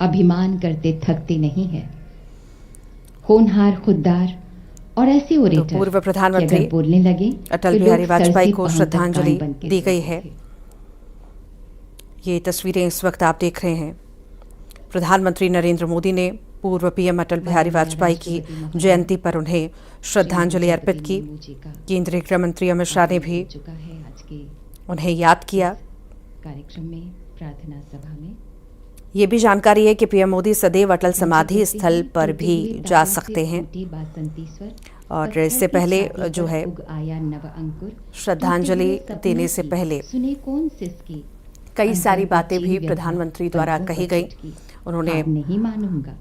अभिमान करते थकते नहीं है। होनहार, खुददार और ऐसे ओरेटर पूर्व प्रधानमंत्री कि अगर बोलने लगे अटल तो बिहारी लोग सर वाजपेयी से को पांव तक श्रद्धांजलि कान बन के दी गई सुनते है। थे। ये तस्वीरें इस वक्त आप देख रहे हैं। प्रधानमंत्री नरेंद्र मोदी ने पूर्व पीएम अटल बिहारी वाजपेयी की जयंती पर उन्हें श्रद्धांजलि अर्पित की। केंद्रीय गृह मंत्री अमित शाह ने भी चुका है आज के उन्हें याद किया। कार्यक्रम में, प्रार्थना सभा में। ये भी जानकारी है कि पीएम मोदी सदैव अटल समाधि स्थल पर भी जा सकते हैं और इससे पहले जो है श्रद्धांजलि देने से पहले सुने कौन सिसकी, कई सारी बातें भी प्रधानमंत्री द्वारा कही गई। उन्होंने नहीं मानूंगा,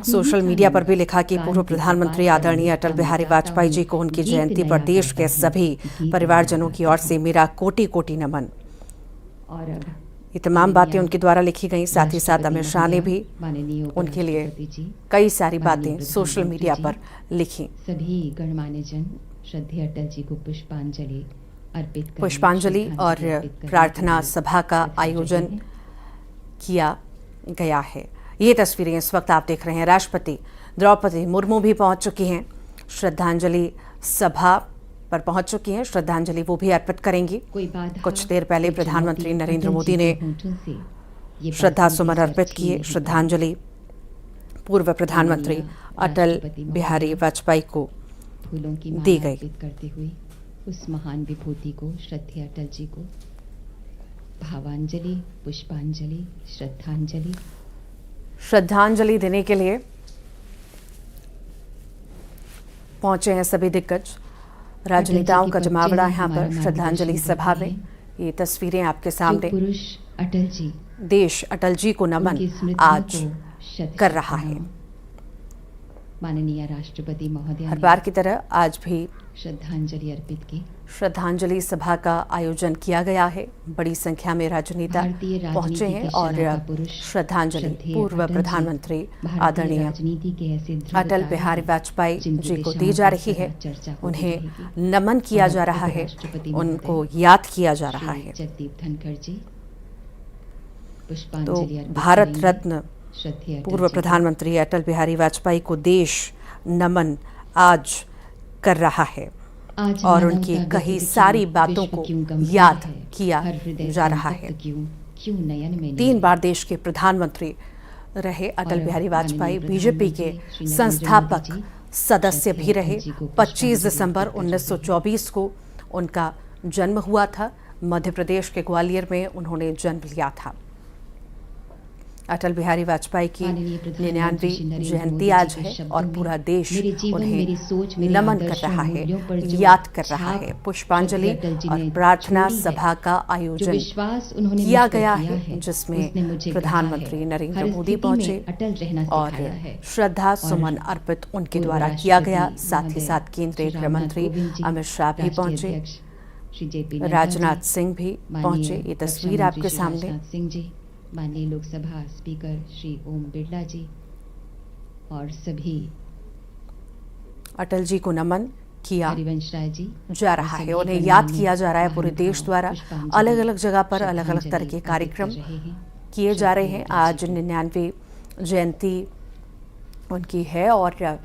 सोशल मीडिया पर भी लिखा कि पूर्व प्रधानमंत्री आदरणीय अटल बिहारी वाजपेयी जी को उनकी जयंती पर देश के सभी परिवारजनों की ओर से मेरा कोटि कोटि नमन। और अब ये तमाम बातें उनके द्वारा लिखी गई। साथ ही साथ अमित शाह ने भी उनके लिए कई सारी बातें सोशल मीडिया पर लिखी। सभी गणमान्य जन श्रद्धेय अटल जी को पुष्पांजलि अर्पित करें। पुष्पांजलि और प्रार्थना सभा का आयोजन किया गया है। ये तस्वीरें इस वक्त आप देख रहे हैं। राष्ट्रपति द्रौपदी मुर्मू भी पहुंच चुकी हैं, श्रद्धांजलि सभा पर पहुंच चुकी हैं। श्रद्धांजलि वो भी अर्पित करेंगी। कुछ देर पहले प्रधानमंत्री नरेंद्र मोदी ने श्रद्धा सुमन अर्पित किए। श्रद्धांजलि पूर्व प्रधानमंत्री अटल बिहारी वाजपेयी को फूलों की दी माला गई। अर्पित करते हुए उस महान विभूति को, श्रद्धेय अटल जी को भावांजलि, पुष्पांजलि, श्रद्धांजलि। श्रद्धांजलि देने के लिए पहुंचे हैं सभी दिग्गज राजनेताओं का जमावड़ा यहाँ पर श्रद्धांजलि सभा में। ये तस्वीरें आपके सामने। पुरुष अटल जी, देश अटल जी को नमन उनकी स्मृतियों आज को शत कर रहा है। माननीय राष्ट्रपति महोदय हर ने बार की तरह आज भी श्रद्धांजलि अर्पित की। श्रद्धांजलि सभा का आयोजन किया गया है। बड़ी संख्या में राजनेता भारतीय राजनीति पहुंचे हैं के और शलाका पुरुष श्रद्धांजलि श्रद्धेय पूर्व अटल जी, प्रधानमंत्री भारतीय आदरणीय राजनीति के ऐसे दृढ़ अटल तारे बिहारी हैं, वाजपेयी जिनकी जी को दिशाओं दी जा पर रही है। सदा चर्चा होती उन्हें रहेगी। नमन किया और जा रहा है, उपराष्ट्रपति उनको महोदय याद किया जा रहा श्री है। जगदीप धनखड़ जी तो पुष्पांजलि अर्पित भारत करेंगे। रत्न श्रद्धेय अटल पूर्व जी को प्रधानमंत्री अटल बिहारी वाजपेयी को देश नमन आज कर रहा है आज और मानवता उनकी गति कही क्यों, सारी बातों विश्व को क्यों गंभीर याद है, किया हर हृदय जा रहा संतप्त है। क्यों नयन में 3 नीर। बार देश के प्रधानमंत्री रहे अटल और बिहारी माननीय वाजपेयी बीजेपी के प्रधानमंत्री श्री नरेंद्र संस्थापक मोदी जी, सदस्य भी श्रद्धेय रहे। अटल जी को 25 पुष्पांजलि दिसंबर अर्पित कर रहे हैं। 1924 को उनका जन्म हुआ था। मध्य प्रदेश के ग्वालियर में उन्होंने जन्म लिया था। अटल बिहारी वाजपेयी की माननीय प्रधानमंत्री श्री 99वीं नरेंद्र जयंती मोदी आज जी के है शब्दों और में पूरा देश मेरे जीवन, मेरी सोच, मेरे उन्हें नमन कर आदर्शों, रहा है, मूल्यों पर जो याद कर रहा छाप है। पुष्पांजलि श्रद्धेय अटल जी और ने प्रार्थना छोड़ी है, सभा का जो आयोजन विश्वास उन्होंने किया मुझ पर गया किया है, जिसमें उसने मुझे प्रधानमंत्री कहा है, नरेंद्र हर मोदी स्थिति पहुंचे में अटल रहना और सिखाया है। श्रद्धा और सुमन अर्पित उनके पूर्व द्वारा किया गया। राष्ट्रपति साथ ही महोदय साथ केंद्रीय श्री गृह रामनाथ मंत्री कोविंद जी, अमित शाह भी राष्ट्रीय पहुंचे, अध्यक्ष श्री JP नड्डा राजनाथ जी, सिंह भी माननीय पहुंचे। ये रक्षा तस्वीर मंत्री आपके श्री सामने। राजनाथ सिंह जी, माननीय लोकसभा स्पीकर श्री ओम बिरला जी और सभी अटल जी को नमन किया हरिवंश राय जी जा रहा है, उन्हें याद किया जा रहा है। पूरे देश द्वारा अलग अलग जगह पर अलग अलग तरह के कार्यक्रम किए जा रहे हैं। आज 99वीं जयंती उनकी है और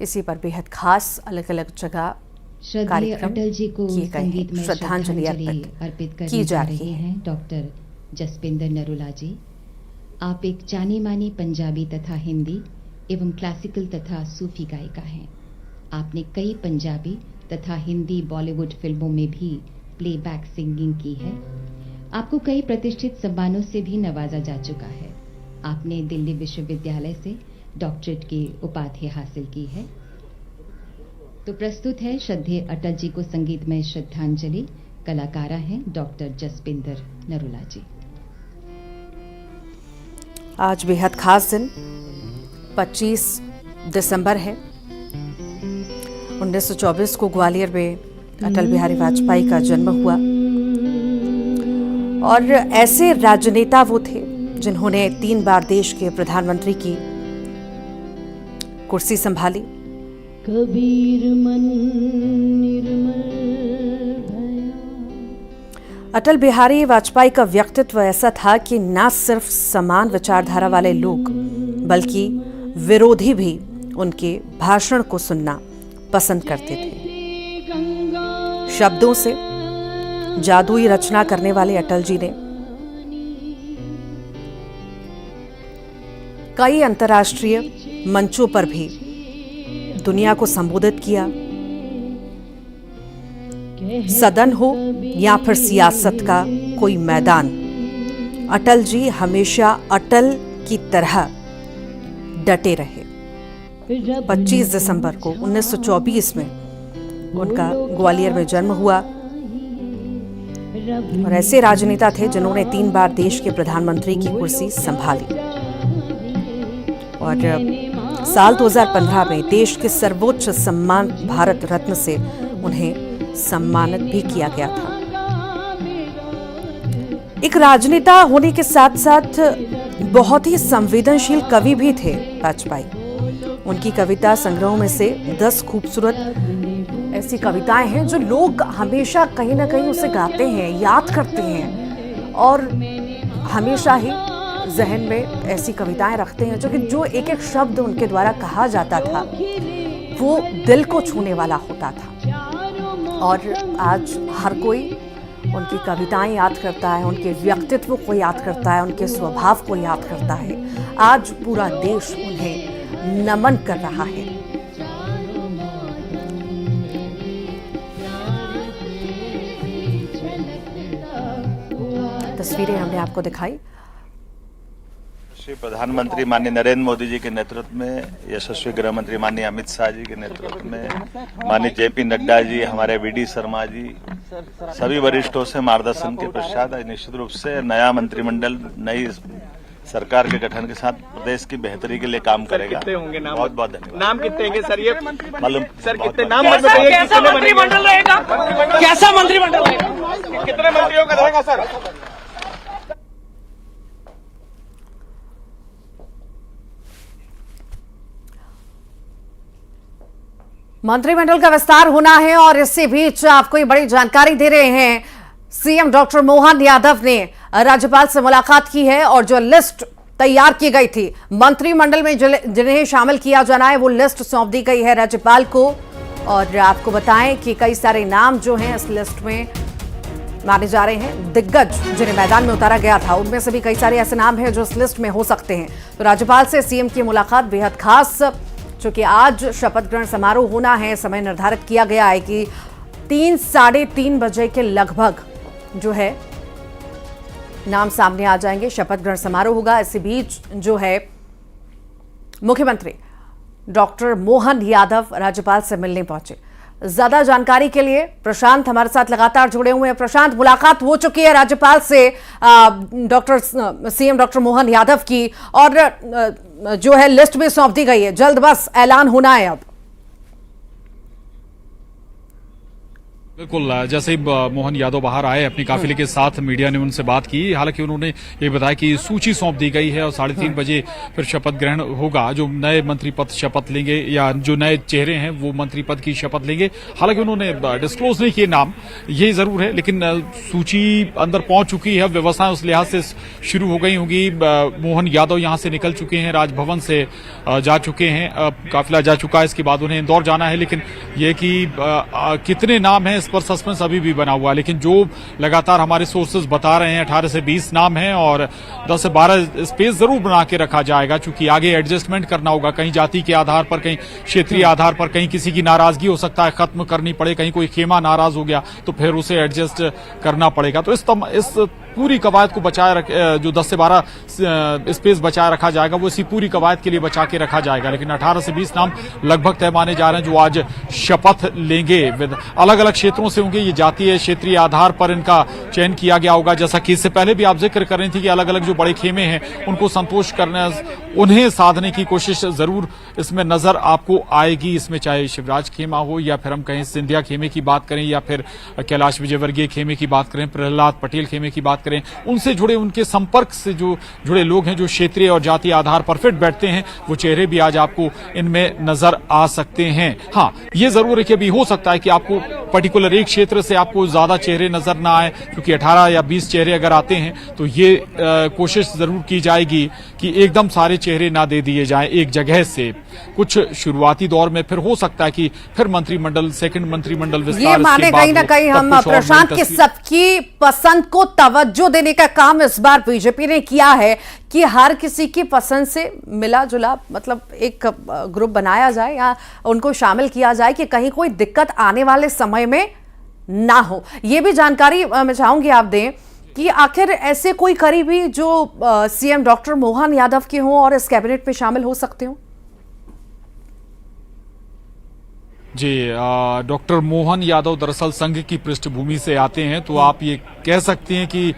इसी पर बेहद खास अलग अलग जगह श्रद्धेय कार्यक्रम अटल जी को किए गए हैं। संगीत में श्रद्धांजलि अर्पित करने की जा रहे रही है। हैं डॉक्टर जसपिंदर नरूला जी। आप एक जानी मानी पंजाबी तथा हिंदी एवं क्लासिकल तथा सूफी गायिका हैं। आपने कई पंजाबी तथा हिंदी बॉलीवुड फिल्मों में भी प्लेबैक सिंगिंग की है। आपको कई प्रतिष्ठित सम्मानों से भी नवाजा जा चुका है। आपने दिल्ली विश्वविद्यालय से डॉक्टरेट की उपाधि हासिल की है। तो प्रस्तुत है श्रद्धेय अटल जी को संगीतमय श्रद्धांजलि। कलाकारा हैं डॉक्टर जसबिंदर नरूला जी। आज बेहद खास दिन 25 दिसंबर है। 1924 को ग्वालियर में अटल बिहारी वाजपेयी का जन्म हुआ और ऐसे राजनेता वो थे जिन्होंने 3 बार देश के प्रधानमंत्री की कुर्सी संभाली। कबीर मन निर्मल भया। अटल बिहारी वाजपेयी का व्यक्तित्व ऐसा था कि न सिर्फ समान विचारधारा वाले लोग बल्कि विरोधी भी उनके भाषण को सुनना पसंद करते थे। शब्दों से जादुई रचना करने वाले अटल जी ने कई अंतर्राष्ट्रीय मंचों पर भी दुनिया को संबोधित किया। सदन हो या फिर सियासत का कोई मैदान, अटल जी हमेशा अटल की तरह डटे रहे। 25 दिसंबर को 1924 में उनका ग्वालियर में जन्म हुआ और ऐसे राजनेता थे जिन्होंने 3 बार देश के प्रधानमंत्री की कुर्सी संभाली और साल 2015 में देश के सर्वोच्च सम्मान भारत रत्न से उन्हें सम्मानित भी किया गया था। एक राजनेता होने के साथ साथ बहुत ही संवेदनशील कवि भी थे वाजपेयी। उनकी कविता संग्रहों में से 10 खूबसूरत ऐसी कविताएं हैं जो लोग हमेशा कहीं ना कहीं उसे गाते हैं, याद करते हैं और हमेशा ही जहन में ऐसी कविताएं रखते हैं जो एक एक शब्द उनके द्वारा कहा जाता था वो दिल को छूने वाला होता था। और आज हर कोई उनकी कविताएं याद करता है, उनके व्यक्तित्व को याद करता है, उनके स्वभाव को याद करता है। आज पूरा देश उन्हें नमन कर रहा है। तस्वीरें हमने आपको दिखाई। श्री प्रधानमंत्री माननीय नरेंद्र मोदी जी के नेतृत्व में, यशस्वी गृह मंत्री माननीय अमित शाह जी के नेतृत्व में, माननीय जेपी नड्डा जी, हमारे वीडी शर्मा जी, सभी वरिष्ठों से मार्गदर्शन के पश्चात निश्चित रूप से नया मंत्रिमंडल नई सरकार के गठन के साथ प्रदेश की बेहतरी के लिए काम करेगा। कितने होंगे नाम? बहुत बहुत धन्यवाद। नाम कितने होंगे सर? ये मालूम सर कितने नाम बताइए? कैसा मंत्रिमंडल रहेगा? कैसा मंत्रिमंडल रहेगा? कितने मंत्रियों का रहेगा सर? मंत्रिमंडल का विस्तार होना है और इसी बीच आपको ये बड़ी जानकारी दे रहे हैं। सीएम डॉक्टर मोहन यादव ने राज्यपाल से मुलाकात की है और जो लिस्ट तैयार की गई थी मंत्रिमंडल में जिन्हें शामिल किया जाना है वो लिस्ट सौंप दी गई है राज्यपाल को। और आपको बताएं कि कई सारे नाम जो हैं इस लिस्ट में माने जा रहे हैं। दिग्गज जिन्हें मैदान में उतारा गया था उनमें से भी कई सारे ऐसे नाम हैं जो इस लिस्ट में हो सकते हैं। तो राज्यपाल से सीएम की मुलाकात बेहद खास, चूंकि आज शपथ ग्रहण समारोह होना है। समय निर्धारित किया गया है कि 3-3:30 बजे के लगभग जो है नाम सामने आ जाएंगे, शपथ ग्रहण समारोह होगा। इसी बीच जो है मुख्यमंत्री डॉक्टर मोहन यादव राज्यपाल से मिलने पहुंचे। ज्यादा जानकारी के लिए प्रशांत हमारे साथ लगातार जुड़े हुए हैं। प्रशांत, मुलाकात हो चुकी है राज्यपाल से सीएम डॉक्टर मोहन यादव की और जो है लिस्ट भी सौंप दी गई है, जल्द बस ऐलान होना है। अब बिल्कुल, जैसे ही मोहन यादव बाहर आए अपनी काफिले के साथ मीडिया ने उनसे बात की। हालांकि उन्होंने ये बताया कि सूची सौंप दी गई है और 3:30 बजे फिर शपथ ग्रहण होगा। जो नए मंत्री पद शपथ लेंगे या जो नए चेहरे हैं वो मंत्री पद की शपथ लेंगे। हालांकि उन्होंने डिस्क्लोज नहीं किए नाम, ये जरूर है, लेकिन सूची अंदर पहुंच चुकी है। व्यवस्थाएं उस लिहाज से शुरू हो गई होंगी। मोहन यादव यहां से निकल चुके हैं, राजभवन से जा चुके हैं, काफिला जा चुका है। इसके बाद उन्हें इंदौर जाना है, लेकिन ये कि कितने नाम है पर सस्पेंस अभी भी बना हुआ है, लेकिन जो लगातार हमारे सोर्सेज बता रहे हैं 18 से 20 नाम हैं और 10 से 12 स्पेस जरूर बना के रखा जाएगा, क्योंकि आगे एडजस्टमेंट करना होगा, कहीं जाति के आधार पर, कहीं क्षेत्रीय आधार पर, कहीं किसी की नाराजगी हो सकता है खत्म करनी पड़े, कहीं कोई खेमा नाराज हो गया तो फिर उसे एडजस्ट करना पड़ेगा। तो इस पूरी कवायद को बचाए रख, जो 10 से 12 स्पेस बचाए रखा जाएगा वो इसी पूरी कवायद के लिए बचा के रखा जाएगा। लेकिन 18 से 20 नाम लगभग तय माने जा रहे हैं जो आज शपथ लेंगे। अलग अलग क्षेत्रों से होंगे, ये जातीय क्षेत्रीय आधार पर इनका चयन किया गया होगा। जैसा कि इससे पहले भी आप जिक्र कर रही थी कि अलग अलग जो बड़े खेमे हैं उनको संतोष करने, उन्हें साधने की कोशिश जरूर इसमें नजर आपको आएगी। इसमें चाहे शिवराज खेमा हो या फिर हम कहें सिंधिया खेमे की बात करें या फिर कैलाश विजयवर्गीय खेमे की बात करें, प्रहलाद पटेल खेमे की बात करें, उनसे जुड़े, उनके संपर्क से जो जुड़े लोग हैं जो क्षेत्रीय और जातीय आधार पर फिट बैठते हैं, वो चेहरे भी आज आपको इनमें नजर आ सकते हैं। हाँ, ये जरूर है कि अभी हो सकता है कि आपको पर्टिकुलर एक क्षेत्र से आपको ज्यादा चेहरे नजर ना आए, क्योंकि 18 या 20 चेहरे अगर आते हैं तो ये कोशिश जरूर की जाएगी कि एकदम सारे चेहरे ना दे दिए जाएं एक जगह से। कुछ शुरुआती दौर में फिर हो सकता है कि फिर मंत्रिमंडल, सेकंड मंत्रिमंडल विस्तार, ये माने कहीं ना कहीं हम प्रशांत की सबकी पसंद को तवज्जो देने का काम इस बार बीजेपी ने किया है कि हर किसी की पसंद से मिला जुला मतलब एक ग्रुप बनाया जाए या उनको शामिल किया जाए कि कहीं कोई दिक्कत आने वाले समय में ना हो। ये भी जानकारी मैं चाहूंगी आप दें कि आखिर ऐसे कोई करीबी जो सीएम डॉक्टर मोहन यादव के हों और इस कैबिनेट में शामिल हो सकते हो। जी, डॉक्टर मोहन यादव दरअसल संघ की पृष्ठभूमि से आते हैं, तो आप ये कह सकते हैं कि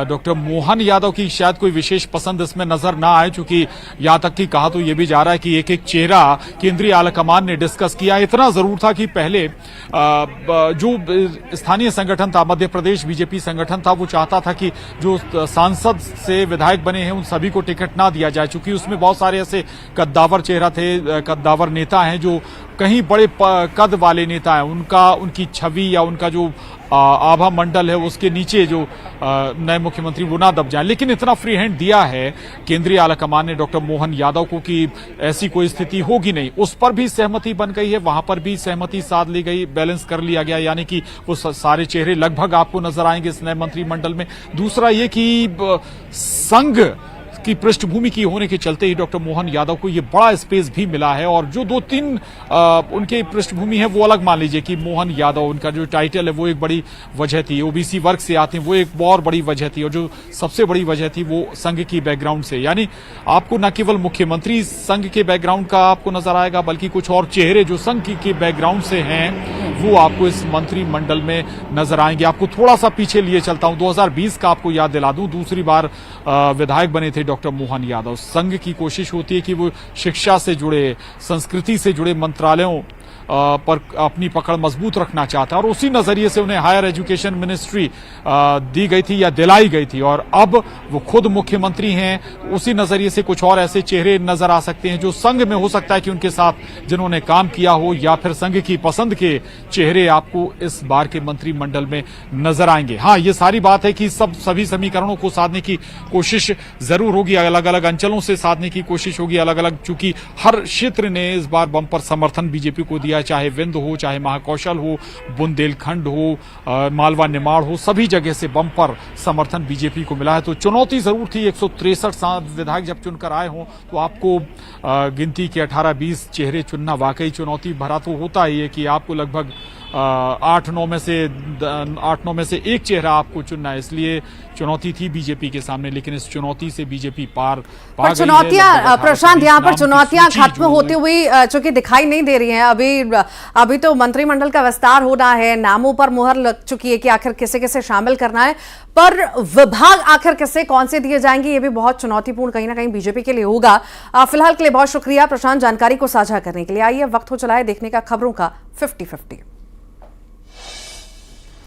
डॉक्टर मोहन यादव की शायद कोई विशेष पसंद इसमें नजर ना आए, क्योंकि यहां तक कि कहा तो ये भी जा रहा है कि एक एक चेहरा केंद्रीय आलाकमान ने डिस्कस किया। इतना जरूर था कि पहले जो स्थानीय संगठन था, मध्य प्रदेश बीजेपी संगठन था, वो चाहता था कि जो सांसद से विधायक बने हैं उन सभी को टिकट ना दिया जाए, क्योंकि उसमें बहुत सारे ऐसे कद्दावर चेहरा थे, कद्दावर नेता हैं जो कहीं बड़े कद वाले नेता हैं, उनकी छवि या उनका जो आभा मंडल है उसके नीचे जो नए मुख्यमंत्री वो ना दब जाए। लेकिन इतना फ्री हैंड दिया है केंद्रीय आलाकमान ने डॉक्टर मोहन यादव को कि ऐसी कोई स्थिति होगी नहीं। उस पर भी सहमति बन गई है, वहां पर भी सहमति साध ली गई, बैलेंस कर लिया गया, यानी कि वो सारे चेहरे लगभग आपको नजर आएंगे इस नए मंत्रिमंडल में। दूसरा ये कि संघ की पृष्ठभूमि की होने के चलते ही डॉक्टर मोहन यादव को ये बड़ा स्पेस भी मिला है। और जो 2-3 उनके पृष्ठभूमि है वो अलग मान लीजिए कि मोहन यादव, उनका जो टाइटल है वो एक बड़ी वजह थी, ओबीसी वर्ग से आते हैं वो एक और बड़ी वजह थी, और जो सबसे बड़ी वजह थी वो संघ की बैकग्राउंड से। यानी आपको न केवल मुख्यमंत्री संघ के बैकग्राउंड का आपको नजर आएगा, बल्कि कुछ और चेहरे जो संघ के बैकग्राउंड से हैं वो आपको इस मंत्रिमंडल में नजर आएंगे। आपको थोड़ा सा पीछे लिए चलता हूं, 2020 का आपको याद दिला दूं, दूसरी बार विधायक बने थे डॉक्टर मोहन यादव। संघ की कोशिश होती है कि वो शिक्षा से जुड़े, संस्कृति से जुड़े मंत्रालयों पर अपनी पकड़ मजबूत रखना चाहता है, और उसी नजरिए से उन्हें हायर एजुकेशन मिनिस्ट्री दी गई थी या दिलाई गई थी, और अब वो खुद मुख्यमंत्री हैं। उसी नजरिए से कुछ और ऐसे चेहरे नजर आ सकते हैं जो संघ में हो सकता है कि उनके साथ जिन्होंने काम किया हो, या फिर संघ की पसंद के चेहरे आपको इस बार के मंत्रिमंडल में नजर आएंगे। हाँ, ये सारी बात है कि सभी समीकरणों को साधने की कोशिश जरूर होगी, अलग अलग अंचलों से साधने की कोशिश होगी, अलग अलग, चूंकि हर क्षेत्र ने इस बार बम्पर समर्थन बीजेपी को दिया, चाहे विंध हो, चाहे महाकौशल हो, बुंदेलखंड हो, मालवा निमाड़ हो, सभी जगह से बम्पर समर्थन बीजेपी को मिला है। तो चुनौती जरूर थी, 163 विधायक जब चुनकर आए हों तो आपको गिनती के 18-20 चेहरे चुनना वाकई चुनौती भरा तो होता ही है कि आपको लगभग 8-9 में से एक चेहरा आपको चुनना है, इसलिए चुनौती थी बीजेपी के सामने। लेकिन इस चुनौती से बीजेपी पार पा गई है। चुनौतियां प्रशांत, यहाँ पर चुनौतियां खत्म होती हुई चूंकि दिखाई नहीं दे रही हैं। अभी तो मंत्रिमंडल का विस्तार होना है, नामों पर मुहर लग चुकी है कि आखिर किसे किसे शामिल करना है, पर विभाग आखिर किसे कौन से दिए जाएंगे ये भी बहुत चुनौतीपूर्ण कहीं ना कहीं बीजेपी के लिए होगा। फिलहाल के लिए बहुत शुक्रिया प्रशांत जानकारी को साझा करने के लिए। आइए वक्त हो चला है देखने का खबरों का 50-50।